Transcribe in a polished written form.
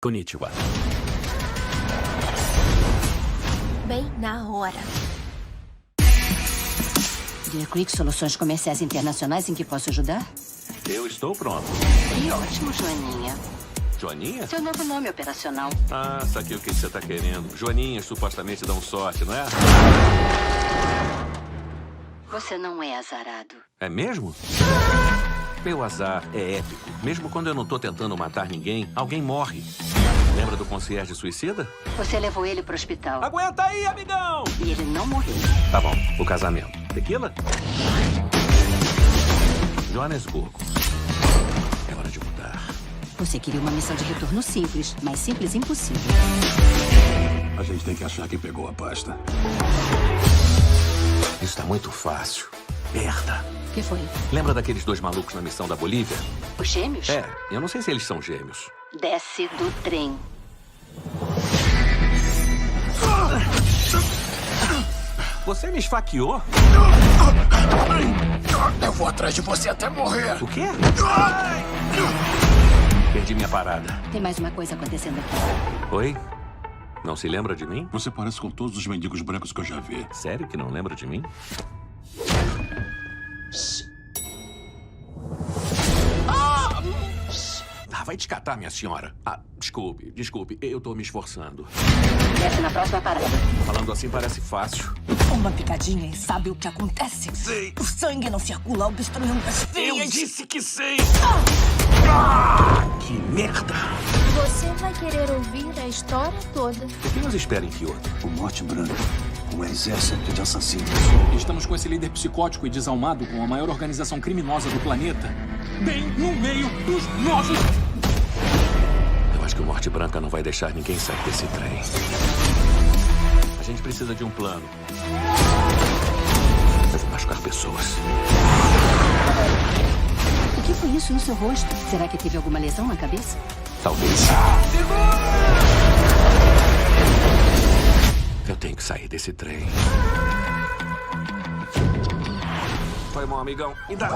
Konnichiwa. Bem na hora. Deer Creek Soluções Comerciais Internacionais, em que posso ajudar? Eu estou pronto. Que ótimo, Joaninha. Joaninha? Seu novo nome operacional. Ah, saquei o que você tá querendo. Joaninhas supostamente dão sorte, não é? Você não é azarado. É mesmo? Meu azar é épico. Mesmo quando eu não tô tentando matar ninguém, alguém morre. Lembra do concierge suicida? Você levou ele pro hospital. Aguenta aí, amigão! E ele não morreu. Tá bom, o casamento. Tequila? Joanesburgo. É hora de mudar. Você queria uma missão de retorno simples, mas simples impossível. A gente tem que achar quem pegou a pasta. Isso tá muito fácil. Merda. O que foi? Lembra daqueles dois malucos na missão da Bolívia? Os gêmeos? É, eu não sei se eles são gêmeos. Desce do trem. Você me esfaqueou? Eu vou atrás de você até morrer. O quê? Perdi minha parada. Tem mais uma coisa acontecendo aqui. Oi? Não se lembra de mim? Você parece com todos os mendigos brancos que eu já vi. Sério que não lembra de mim? Ah, vai te catar, minha senhora. Ah, desculpe, eu tô me esforçando. Desce na próxima parada. Falando assim parece fácil. Uma picadinha e sabe o que acontece? Sei. O sangue não circula ao destruir das Eu veias. disse que sei! Que merda! Você vai querer ouvir a história toda. O que nos espera em Kyoto? O Morte Branco. Um exército de assassinos. Estamos com esse líder psicótico e desalmado com a maior organização criminosa do planeta bem no meio dos nossos... Eu acho que o Morte Branca não vai deixar ninguém sair desse trem. A gente precisa de um plano. Eu vou machucar pessoas. O que foi isso no seu rosto? Será que teve alguma lesão na cabeça? Talvez. Eu tenho que sair desse trem. Foi bom, amigão. Me dá.